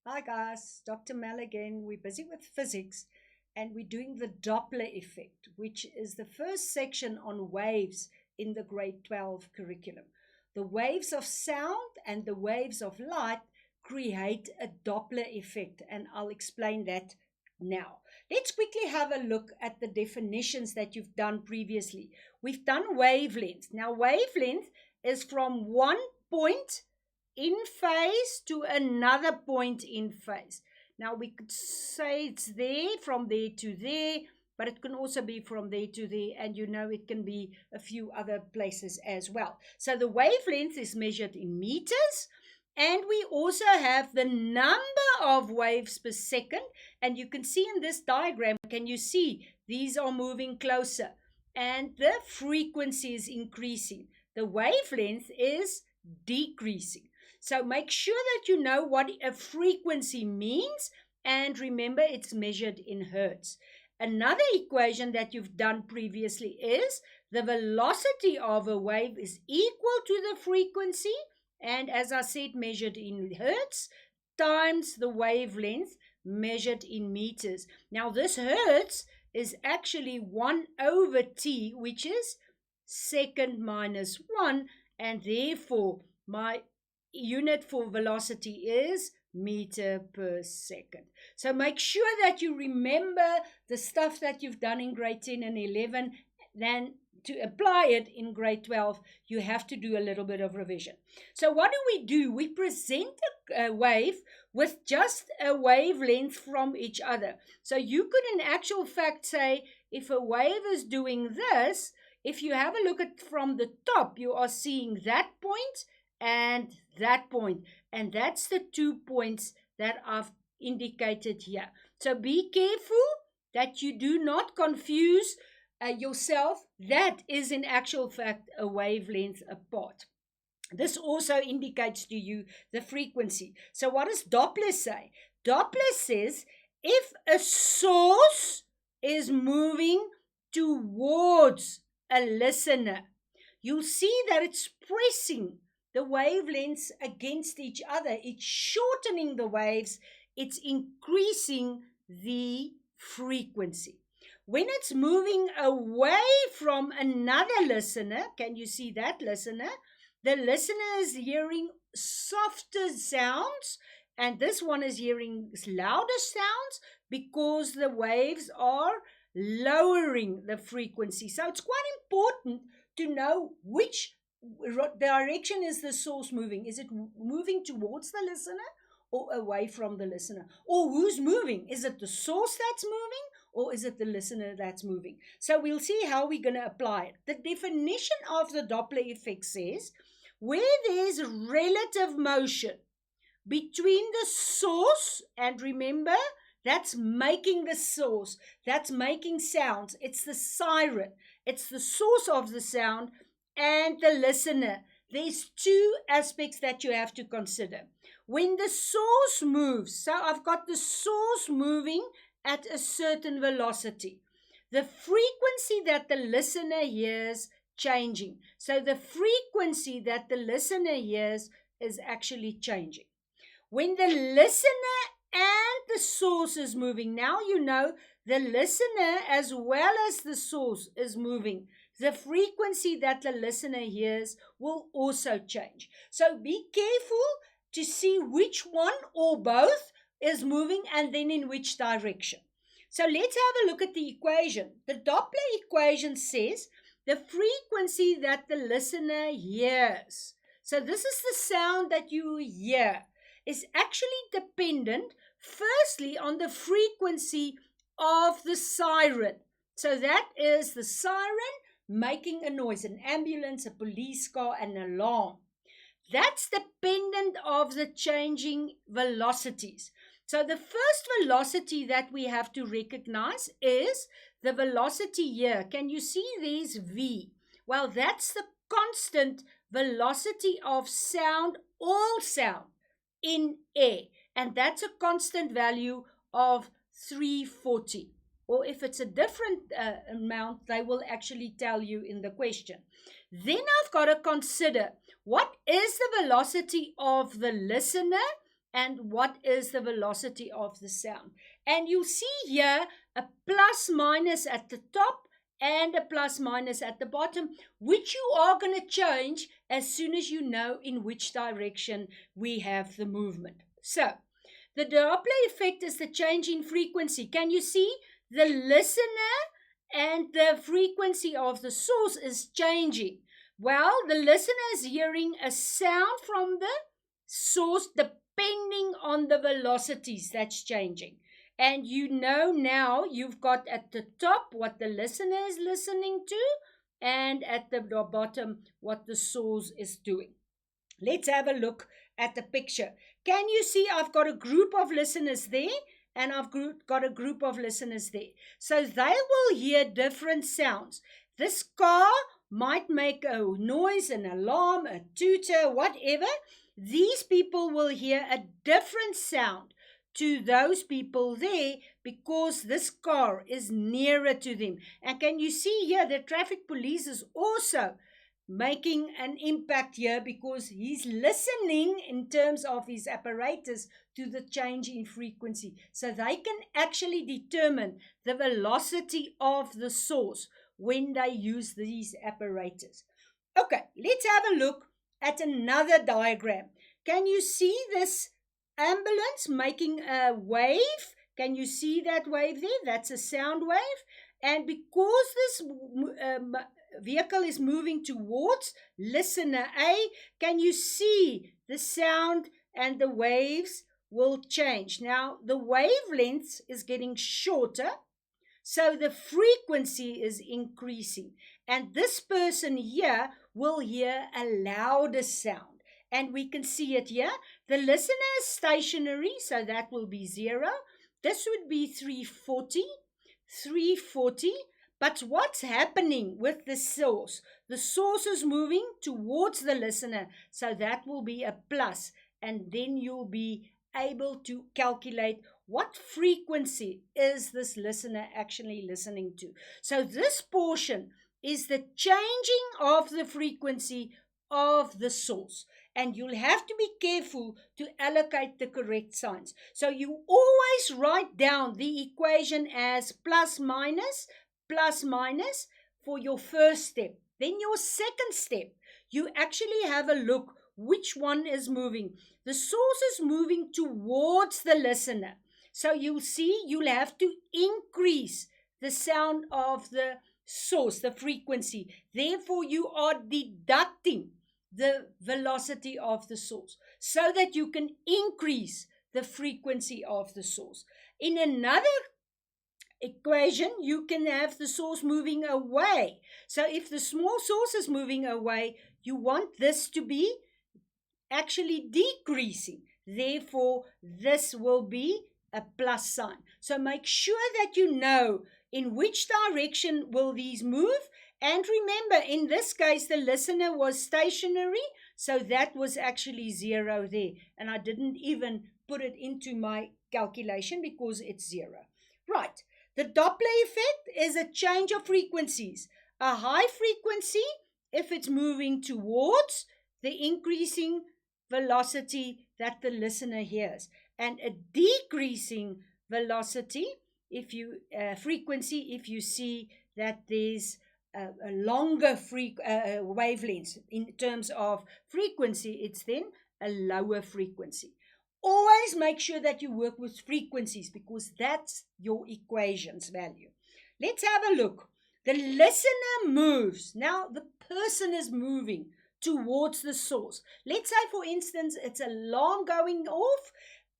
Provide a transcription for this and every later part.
Hi guys, Dr. Mel again. We're busy with physics and we're doing the Doppler effect, which is the first section on waves in the grade 12 curriculum. The waves of sound and the waves of light create a Doppler effect, and I'll explain that now. Let's quickly have a look at the definitions that you've done previously. We've done wavelength. Now, wavelength is from one point in phase to another point in phase. Now we could say it's there, from there to there, but it can also be from there to there, and it can be a few other places as well. So the wavelength is measured in meters, and we also have the number of waves per second. And you can see in this diagram, can you see these are moving closer and the frequency is increasing? The wavelength is decreasing. So make sure that you know what a frequency means, and remember it's measured in hertz. Another equation that you've done previously is the velocity of a wave is equal to the frequency, and as I said, measured in hertz, times the wavelength measured in meters. Now this hertz is actually 1 over t, which is second minus 1, and therefore my unit for velocity is meter per second. So make sure that you remember the stuff that you've done in grade 10 and 11. Then to apply it in grade 12, you have to do a little bit of revision. So what do? We present a wave with just a wavelength from each other. So you could in actual fact say, if a wave is doing this, if you have a look at from the top, you are seeing that point and that point, and that's the 2 points that I've indicated here. So be careful that you do not confuse yourself. That is in actual fact a wavelength apart. This also indicates to you the frequency. So what does Doppler say? Doppler says if a source is moving towards a listener, you'll see that it's pressing the wavelengths against each other. It's shortening the waves. It's increasing the frequency. When it's moving away from another listener, can you see that listener? The listener is hearing softer sounds, and this one is hearing louder sounds because the waves are lowering the frequency. So it's quite important to know which direction is the source moving. Is it moving towards the listener or away from the listener? Or who's moving? Is it the source that's moving, or is it the listener that's moving? So we'll see how we're going to apply it. The definition of the Doppler effect says where there's relative motion between the source, and remember, that's making the source, that's making sounds. It's the siren, it's the source of the sound, and the listener. There's two aspects that you have to consider. When the source moves, so I've got the source moving at a certain velocity, the frequency that the listener hears changing. So the frequency that the listener hears is actually changing. When the listener and the source is moving, now the listener as well as the source is moving. The frequency that the listener hears will also change. So be careful to see which one or both is moving and then in which direction. So let's have a look at the equation. The Doppler equation says the frequency that the listener hears. So this is the sound that you hear, is actually dependent firstly on the frequency of the siren. So that is the siren making a noise, an ambulance, a police car, an alarm. That's dependent of the changing velocities. So the first velocity that we have to recognize is the velocity here. Can you see there's V? Well, that's the constant velocity of sound, all sound in air. And that's a constant value of 340. Or if it's a different amount, they will actually tell you in the question. Then I've got to consider what is the velocity of the listener and what is the velocity of the sound. And you'll see here a plus minus at the top and a plus minus at the bottom, which you are going to change as soon as you know in which direction we have the movement. So, the Doppler effect is the change in frequency. Can you see the listener and the frequency of the source is changing? Well, the listener is hearing a sound from the source depending on the velocities that's changing. And you know now you've got at the top what the listener is listening to, and at the bottom what the source is doing. Let's have a look at the picture. Can you see I've got a group of listeners there, and I've got a group of listeners there. So they will hear different sounds. This car might make a noise, an alarm, a tooter, whatever. These people will hear a different sound to those people there because this car is nearer to them. And can you see here the traffic police is also making an impact here because he's listening in terms of his apparatus to the change in frequency. So they can actually determine the velocity of the source when they use these apparatus. Okay, let's have a look at another diagram. Can you see this ambulance making a wave? Can you see that wave there? That's a sound wave. And because this vehicle is moving towards listener A, can you see the sound and the waves will change? Now, the wavelength is getting shorter, so the frequency is increasing. And this person here will hear a louder sound. And we can see it here. The listener is stationary, so that will be 0. This would be 340, 340. But what's happening with the source? The source is moving towards the listener, so that will be a plus. And then you'll be able to calculate what frequency is this listener actually listening to. So this portion is the changing of the frequency of the source. And you'll have to be careful to allocate the correct signs. So you always write down the equation as plus minus for your first step. Then your second step, you actually have a look which one is moving. The source is moving towards the listener. So you'll see you'll have to increase the sound of the source, the frequency. Therefore, you are deducting the velocity of the source so that you can increase the frequency of the source. In another equation, you can have the source moving away. So if the small source is moving away, you want this to be actually decreasing. Therefore, this will be a plus sign. So make sure that you know in which direction will these move. And remember, in this case, the listener was stationary, so that was actually 0 there. And I didn't even put it into my calculation because it's 0. Right. The Doppler effect is a change of frequencies. A high frequency, if it's moving towards the increasing velocity that the listener hears, and a decreasing velocity, frequency, if you see that there's a longer wavelength in terms of frequency, it's then a lower frequency. Always make sure that you work with frequencies because that's your equation's value. Let's have a look. The listener moves. Now the person is moving towards the source. Let's say, for instance, it's an alarm going off,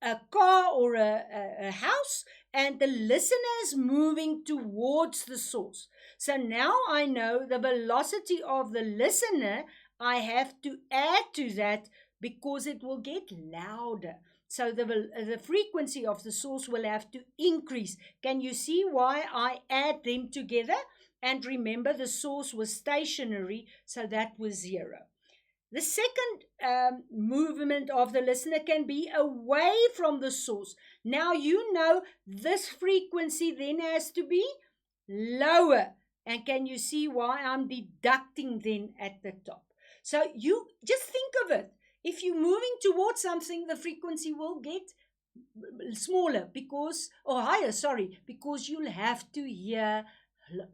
a car or a house, and the listener is moving towards the source. So now I know the velocity of the listener, I have to add to that because it will get louder. So the frequency of the source will have to increase. Can you see why I add them together? And remember, the source was stationary, so that was 0. The second movement of the listener can be away from the source. Now you know this frequency then has to be lower. And can you see why I'm deducting then at the top? So you just think of it. If you're moving towards something, the frequency will get smaller because, or higher, sorry, because you'll have to hear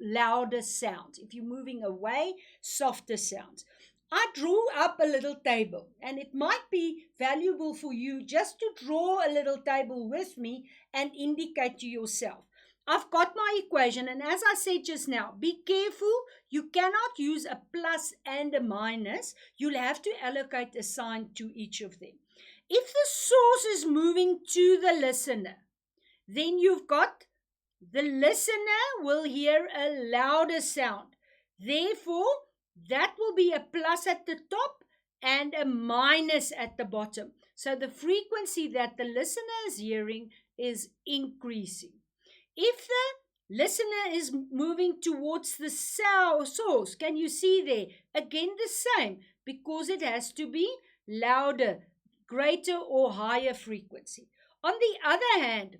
louder sounds. If you're moving away, softer sounds. I drew up a little table, and it might be valuable for you just to draw a little table with me and indicate to yourself. I've got my equation, and as I said just now, be careful. You cannot use a plus and a minus. You'll have to allocate a sign to each of them. If the source is moving to the listener, then you've got the listener will hear a louder sound. Therefore, that will be a plus at the top and a minus at the bottom. So the frequency that the listener is hearing is increasing. If the listener is moving towards the source, can you see there? Again, the same, because it has to be louder, greater or higher frequency. On the other hand,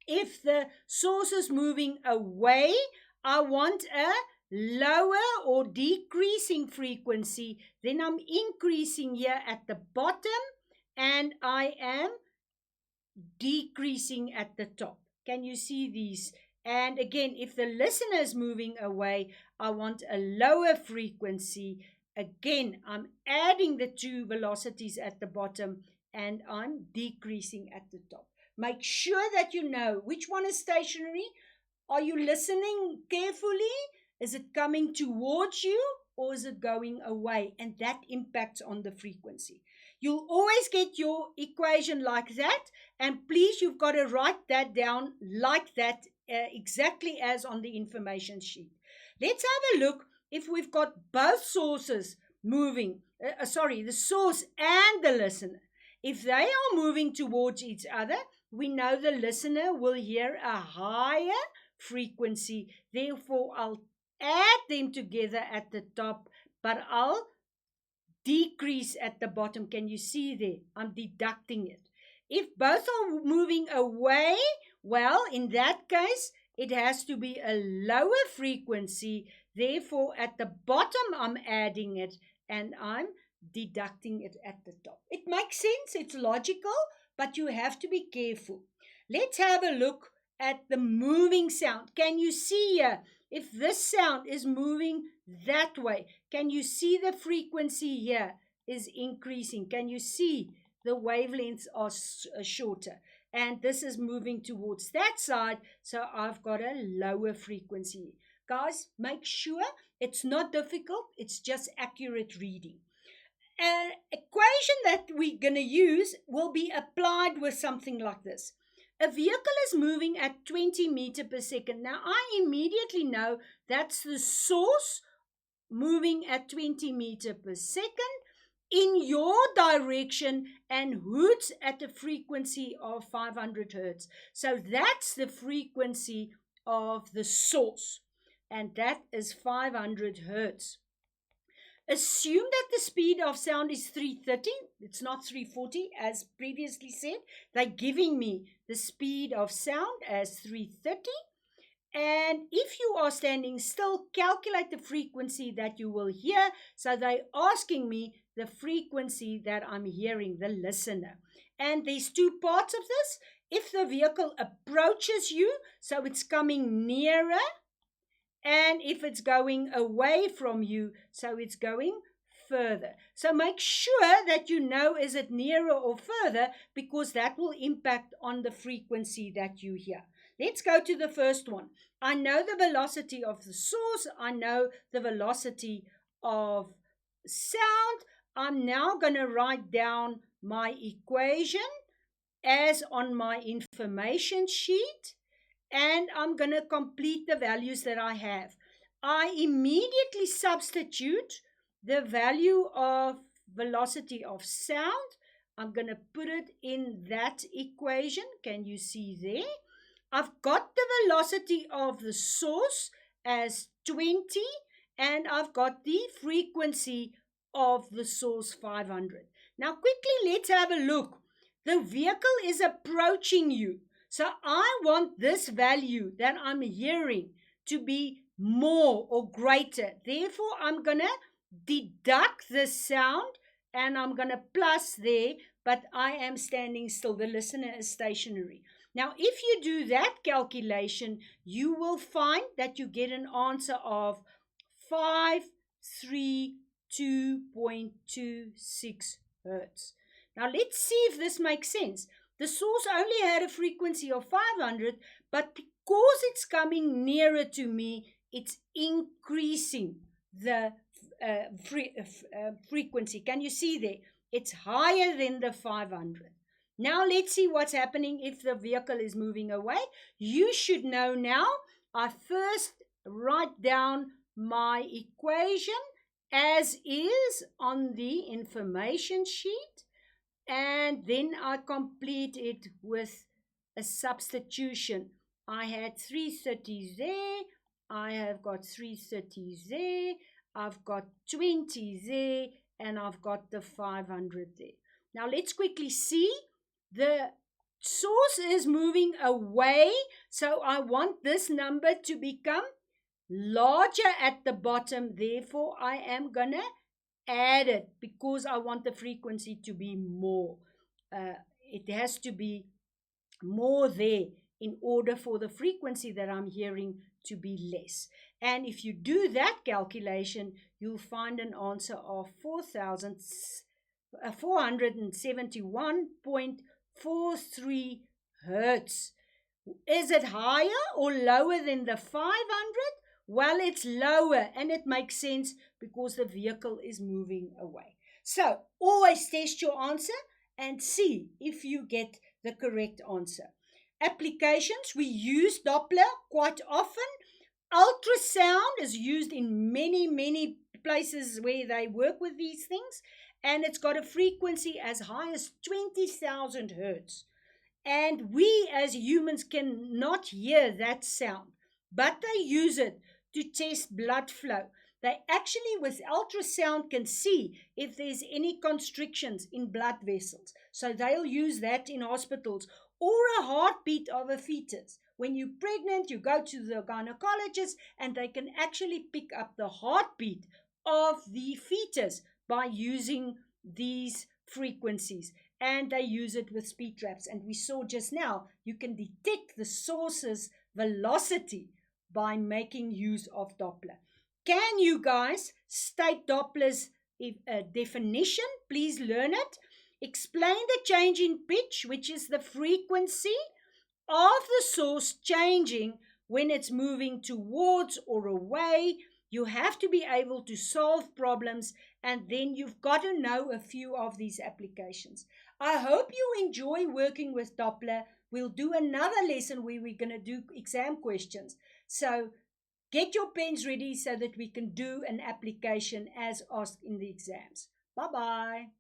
if the source is moving away, I want a lower or decreasing frequency. Then I'm increasing here at the bottom and I am decreasing at the top. Can you see these? And again, if the listener is moving away, I want a lower frequency. Again, I'm adding the two velocities at the bottom and I'm decreasing at the top. Make sure that you know which one is stationary. Are you listening carefully? Is it coming towards you or is it going away? And that impacts on the frequency. You'll always get your equation like that. And please, you've got to write that down like that, exactly as on the information sheet. Let's have a look if we've got both sources moving. The source and the listener. If they are moving towards each other, we know the listener will hear a higher frequency. Therefore, I'll add them together at the top, but I'll decrease at the bottom. Can you see there? I'm deducting it. If both are moving away, well, in that case, it has to be a lower frequency. Therefore, at the bottom, I'm adding it and I'm deducting it at the top. It makes sense. It's logical, but you have to be careful. Let's have a look at the moving sound. Can you see here? If this sound is moving that way, can you see the frequency here is increasing? Can you see the wavelengths are shorter? And this is moving towards that side, so I've got a lower frequency. Guys, make sure it's not difficult. It's just accurate reading. An equation that we're going to use will be applied with something like this. A vehicle is moving at 20 meters per second. Now, I immediately know that's the source moving at 20 meters per second in your direction and hoots at a frequency of 500 hertz. So that's the frequency of the source, and that is 500 hertz. Assume that the speed of sound is 330. It's not 340 as previously said. They're giving me the speed of sound as 330. And if you are standing still, calculate the frequency that you will hear. So they're asking me the frequency that I'm hearing, the listener. And there's two parts of this. If the vehicle approaches you, so it's coming nearer, and if it's going away from you, so it's going further. So make sure that you know, is it nearer or further, because that will impact on the frequency that you hear. Let's go to the first one. I know the velocity of the source. I know the velocity of sound. I'm now going to write down my equation as on my information sheet. And I'm going to complete the values that I have. I immediately substitute the value of velocity of sound. I'm going to put it in that equation. Can you see there? I've got the velocity of the source as 20, and I've got the frequency of the source 500. Now quickly, let's have a look. The vehicle is approaching you. So I want this value that I'm hearing to be more or greater. Therefore, I'm going to deduct the sound and I'm going to plus there, but I am standing still. The listener is stationary. Now, if you do that calculation, you will find that you get an answer of 532.26 hertz. Now, let's see if this makes sense. The source only had a frequency of 500, but because it's coming nearer to me, it's increasing the frequency. Can you see there? It's higher than the 500. Now let's see what's happening if the vehicle is moving away. You should know now. I first write down my equation as is on the information sheet, and then I complete it with a substitution. I had 330 there. I have got 330 there. I've got 20 there, and I've got the 500 there. Now let's quickly see. The source is moving away, so I want this number to become larger at the bottom. Therefore, I am going to add it because I want the frequency to be more. It has to be more there in order for the frequency that I'm hearing to be less. And if you do that calculation, you'll find an answer of 471.43 hertz. Is it higher or lower than the 500? Well, it's lower, and it makes sense because the vehicle is moving away. So always test your answer and see if you get the correct answer. Applications, we use Doppler quite often. Ultrasound is used in many places where they work with these things, and it's got a frequency as high as 20,000 hertz. And we as humans cannot hear that sound, but they use it to test blood flow. They actually, with ultrasound, can see if there's any constrictions in blood vessels. So they'll use that in hospitals. Or a heartbeat of a fetus. When you're pregnant, you go to the gynecologist and they can actually pick up the heartbeat of the fetus by using these frequencies. And they use it with speed traps. And we saw just now, you can detect the source's velocity by making use of Doppler. Can you guys state Doppler's definition? Please learn it. Explain the change in pitch, which is the frequency of the source changing when it's moving towards or away. You have to be able to solve problems, and then you've got to know a few of these applications. I hope you enjoy working with Doppler. We'll do another lesson where we're going to do exam questions. So get your pens ready so that we can do an application as asked in the exams. Bye-bye.